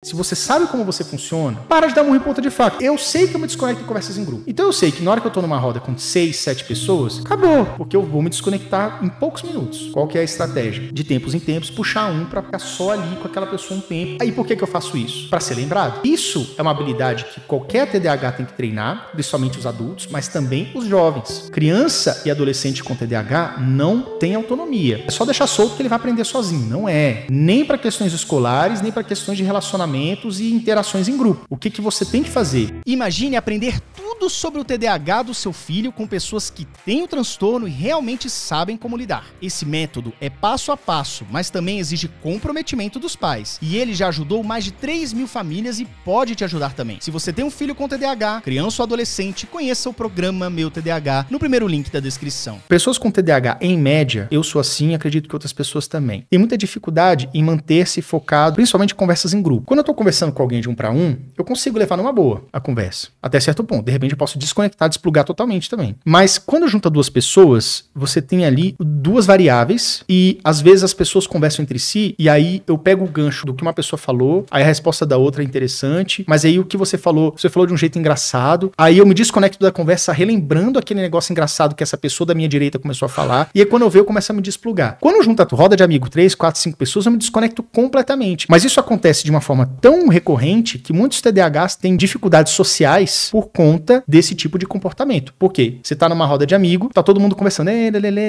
Se você sabe como você funciona, para de dar murro em ponta de faca. Eu sei que eu me desconecto em conversas em grupo. Então eu sei que na hora que eu tô numa roda com 6, 7 pessoas, acabou. Porque eu vou me desconectar em poucos minutos. Qual que é a estratégia? De tempos em tempos, puxar um pra ficar só ali com aquela pessoa um tempo. Aí por que eu faço isso? Pra ser lembrado. Isso é uma habilidade que qualquer TDAH tem que treinar, principalmente os adultos, mas também os jovens. Criança e adolescente com TDAH não tem autonomia. É só deixar solto que ele vai aprender sozinho. Não é. Nem pra questões escolares, nem pra questões de relacionamento e interações em grupo. O que você tem que fazer? Imagine aprender tudo sobre o TDAH do seu filho com pessoas que têm o transtorno e realmente sabem como lidar. Esse método é passo a passo, mas também exige comprometimento dos pais. E ele já ajudou mais de 3.000 famílias e pode te ajudar também. Se você tem um filho com TDAH, criança ou adolescente, conheça o programa Meu TDAH no primeiro link da descrição. Pessoas com TDAH, em média, eu sou assim, acredito que outras pessoas também, tem muita dificuldade em manter-se focado, principalmente em conversas em grupo. Quando eu tô conversando com alguém de 1 para 1, eu consigo levar numa boa a conversa, até certo ponto. De repente eu posso desconectar, desplugar totalmente também. Mas quando junta 2 pessoas, você tem ali 2 variáveis e às vezes as pessoas conversam entre si e aí eu pego o gancho do que uma pessoa falou, aí a resposta da outra é interessante, mas aí o que você falou de um jeito engraçado, aí eu me desconecto da conversa relembrando aquele negócio engraçado que essa pessoa da minha direita começou a falar, e aí quando eu vejo eu começo a me desplugar. Quando junta roda de amigo, 3, 4, 5 pessoas, eu me desconecto completamente. Mas isso acontece de uma forma tão recorrente que muitos TDAHs têm dificuldades sociais por conta desse tipo de comportamento. Por quê? Você tá numa roda de amigo, tá todo mundo conversando,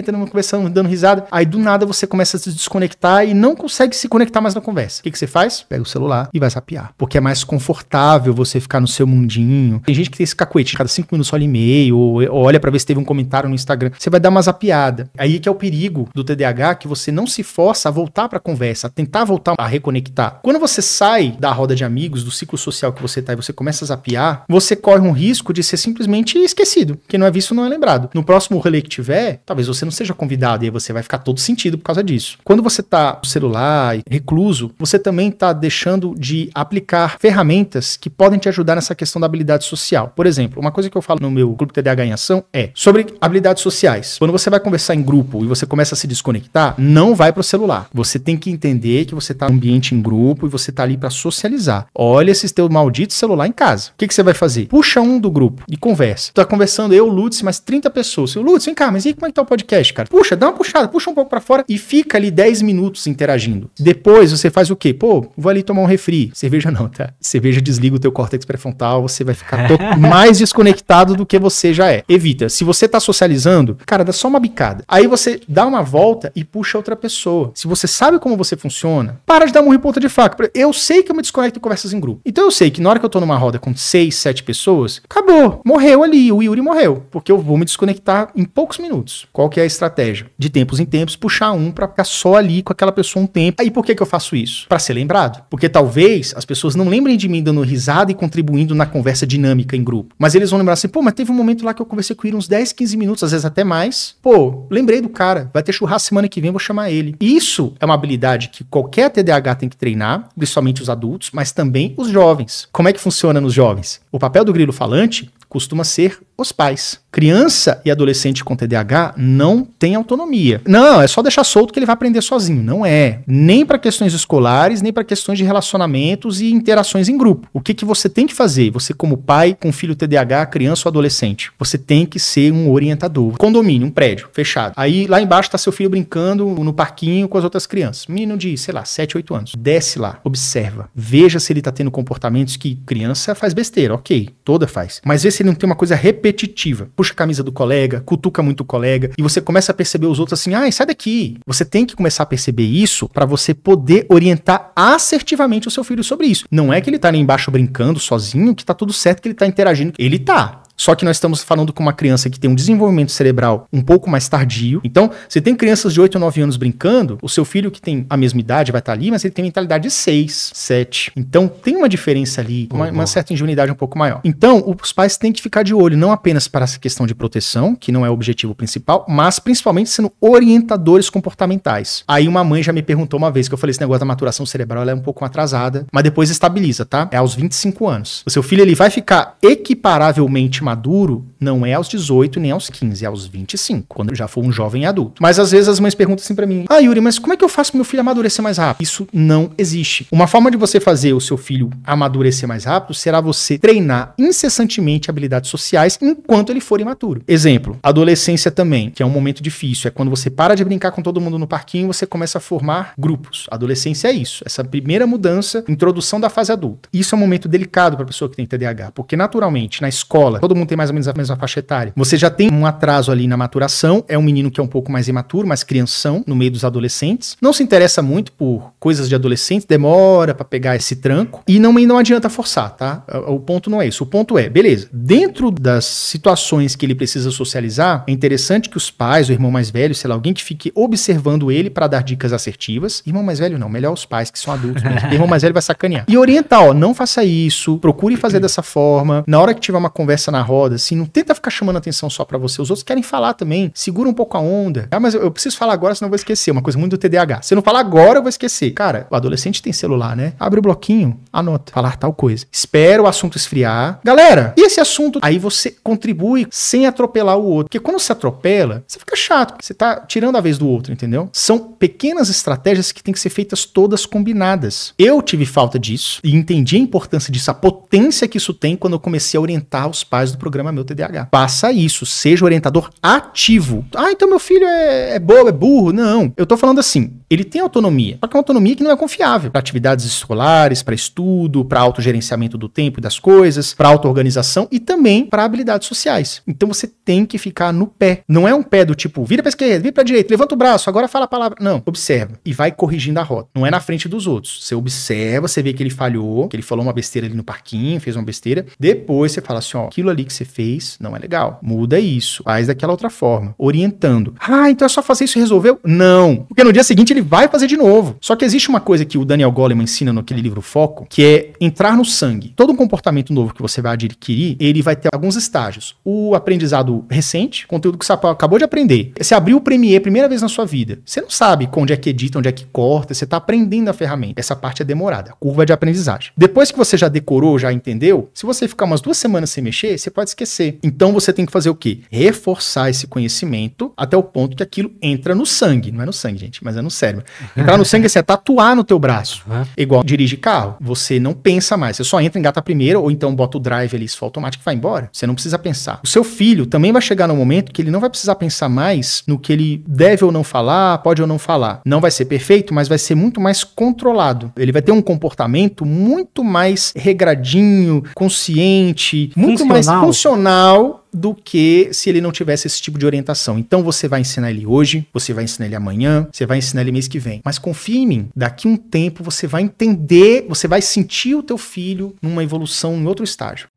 todo mundo conversando, dando risada, aí do nada você começa a se desconectar e não consegue se conectar mais na conversa. O que você faz? Pega o celular e vai zapear. Porque é mais confortável você ficar no seu mundinho. Tem gente que tem esse cacuete, cada 5 minutos olha e-mail, ou olha pra ver se teve um comentário no Instagram. Você vai dar uma zapeada. Aí que é o perigo do TDAH, que você não se força a voltar pra conversa, a tentar voltar a reconectar. Quando você sai da roda de amigos, do ciclo social que você tá e você começa a zapear, você corre um risco de ser simplesmente esquecido. Quem não é visto não é lembrado. No próximo rolê que tiver, talvez você não seja convidado e aí você vai ficar todo sentido por causa disso. Quando você tá no celular, recluso, você também tá deixando de aplicar ferramentas que podem te ajudar nessa questão da habilidade social. Por exemplo, uma coisa que eu falo no meu Clube TDAH em Ação é sobre habilidades sociais. Quando você vai conversar em grupo e você começa a se desconectar, não vai pro celular. Você tem que entender que você tá no ambiente em grupo e você tá ali pra socializar. Olha esse teu maldito celular em casa. O que você vai fazer? Puxa um do grupo e conversa. Tu tá conversando, eu, Lutz, mais 30 pessoas. Lutz, vem cá, mas e como é que tá o podcast, cara? Puxa, dá uma puxada, puxa um pouco pra fora e fica ali 10 minutos interagindo. Depois você faz o quê? Pô, vou ali tomar um refri. Cerveja não, tá? Cerveja desliga o teu córtex pré-frontal, você vai ficar mais desconectado do que você já é. Evita. Se você tá socializando, cara, dá só uma bicada. Aí você dá uma volta e puxa outra pessoa. Se você sabe como você funciona, para de dar murro em ponta de faca. Eu sei que eu me desconecto em conversas em grupo. Então eu sei que na hora que eu tô numa roda com 6, 7 pessoas, acabou. Morreu ali. O Yuri morreu. Porque eu vou me desconectar em poucos minutos. Qual que é a estratégia? De tempos em tempos, puxar um pra ficar só ali com aquela pessoa um tempo. Aí por que eu faço isso? Pra ser lembrado. Porque talvez as pessoas não lembrem de mim dando risada e contribuindo na conversa dinâmica em grupo. Mas eles vão lembrar assim, pô, mas teve um momento lá que eu conversei com ele uns 10, 15 minutos, às vezes até mais. Pô, lembrei do cara. Vai ter churrasco semana que vem, vou chamar ele. Isso é uma habilidade que qualquer TDAH tem que treinar, principalmente os adultos, mas também os jovens. Como é que funciona nos jovens? O papel do grilo falante costuma ser os pais. Criança e adolescente com TDAH não tem autonomia. Não, é só deixar solto que ele vai aprender sozinho. Não é. Nem para questões escolares, nem para questões de relacionamentos e interações em grupo. O que você tem que fazer? Você como pai com filho TDAH, criança ou adolescente, você tem que ser um orientador. Condomínio, um prédio fechado. Aí lá embaixo tá seu filho brincando no parquinho com as outras crianças. Menino de, sei lá, 7, 8 anos. Desce lá, observa. Veja se ele tá tendo comportamentos que criança faz besteira, ok, toda faz. Mas vê se ele não tem uma coisa repetitiva. Puxa a camisa do colega, cutuca muito o colega, e você começa a perceber os outros assim, sai daqui. Você tem que começar a perceber isso para você poder orientar assertivamente o seu filho sobre isso. Não é que ele tá ali embaixo brincando sozinho, que tá tudo certo, que ele tá interagindo. Ele tá. Só que nós estamos falando com uma criança que tem um desenvolvimento cerebral um pouco mais tardio. Então, você tem crianças de 8 ou 9 anos brincando, o seu filho que tem a mesma idade vai estar ali, mas ele tem mentalidade de 6, 7. Então, tem uma diferença ali, uma certa ingenuidade um pouco maior. Então, os pais têm que ficar de olho, não apenas para essa questão de proteção, que não é o objetivo principal, mas principalmente sendo orientadores comportamentais. Aí uma mãe já me perguntou uma vez, que eu falei, esse negócio da maturação cerebral ela é um pouco atrasada, mas depois estabiliza, tá? É aos 25 anos. O seu filho ele vai ficar equiparavelmente maduro não é aos 18 nem aos 15, é aos 25, quando já for um jovem adulto. Mas às vezes as mães perguntam assim pra mim: ah, Yuri, mas como é que eu faço pro meu filho amadurecer mais rápido? Isso não existe. Uma forma de você fazer o seu filho amadurecer mais rápido será você treinar incessantemente habilidades sociais enquanto ele for imaturo. Exemplo, adolescência também, que é um momento difícil, é quando você para de brincar com todo mundo no parquinho e você começa a formar grupos. Adolescência é isso, essa primeira mudança, introdução da fase adulta. Isso é um momento delicado para a pessoa que tem TDAH, porque naturalmente na escola, todo mundo tem mais ou menos a mesma faixa etária. Você já tem um atraso ali na maturação, é um menino que é um pouco mais imaturo, mais crianção no meio dos adolescentes. Não se interessa muito por coisas de adolescente, demora para pegar esse tranco e não adianta forçar, tá? O ponto não é isso. O ponto é, beleza, dentro das situações que ele precisa socializar, é interessante que os pais, o irmão mais velho, sei lá, alguém que fique observando ele para dar dicas assertivas. Irmão mais velho não, melhor os pais que são adultos mesmo. Irmão mais velho vai sacanear. E orientar, ó, não faça isso, procure fazer dessa forma. Na hora que tiver uma conversa na roda, assim, não tenta ficar chamando atenção só para você. Os outros querem falar também. Segura um pouco a onda. Ah, mas eu preciso falar agora, senão eu vou esquecer. Uma coisa muito do TDAH. Se eu não falar agora, eu vou esquecer. Cara, o adolescente tem celular, né? Abre o bloquinho, anota. Falar tal coisa. Espera o assunto esfriar. Galera, e esse assunto? Aí você contribui sem atropelar o outro. Porque quando você atropela, você fica chato. Você tá tirando a vez do outro, entendeu? São pequenas estratégias que têm que ser feitas todas combinadas. Eu tive falta disso e entendi a importância disso, a potência que isso tem quando eu comecei a orientar os pais do programa Meu TDAH. Faça isso, seja orientador ativo. Ah, então meu filho é bobo, é burro. Não, eu tô falando assim, ele tem autonomia, só que é uma autonomia que não é confiável para atividades escolares, para estudo, para autogerenciamento do tempo e das coisas, para auto-organização e também para habilidades sociais. Então você tem que ficar no pé. Não é um pé do tipo, vira pra esquerda, vira pra direita, levanta o braço, agora fala a palavra. Não, observa e vai corrigindo a rota. Não é na frente dos outros. Você observa, você vê que ele falhou, que ele falou uma besteira ali no parquinho, fez uma besteira. Depois você fala assim, ó, aquilo ali que você fez não é legal. Muda isso, faz daquela outra forma. Orientando. Ah, então é só fazer isso e resolveu? Não. Porque no dia seguinte ele vai fazer de novo. Só que existe uma coisa que o Daniel Goleman ensina naquele livro Foco, que é entrar no sangue. Todo um comportamento novo que você vai adquirir, ele vai ter alguns estágios. O aprendizado recente, conteúdo que você acabou de aprender. Você abriu o Premiere primeira vez na sua vida. Você não sabe onde é que edita, onde é que corta, você está aprendendo a ferramenta. Essa parte é demorada, a curva de aprendizagem. Depois que você já decorou, já entendeu, se você ficar umas 2 semanas sem mexer, você pode esquecer. Então você tem que fazer o quê? Reforçar esse conhecimento até o ponto que aquilo entra no sangue. Não é no sangue, gente, mas é no cérebro. Entrar no sangue é tatuar no teu braço. Igual dirige carro. Você não pensa mais. Você só entra, engata primeiro, ou então bota o drive ali, se for automático, e vai embora. Você não precisa pensar. O seu filho também vai chegar num momento que ele não vai precisar pensar mais no que ele deve ou não falar, pode ou não falar. Não vai ser perfeito, mas vai ser muito mais controlado. Ele vai ter um comportamento muito mais regradinho, consciente, muito mais funcional do que se ele não tivesse esse tipo de orientação. Então você vai ensinar ele hoje, você vai ensinar ele amanhã, você vai ensinar ele mês que vem. Mas confia em mim, daqui um tempo você vai entender, você vai sentir o teu filho numa evolução em outro estágio.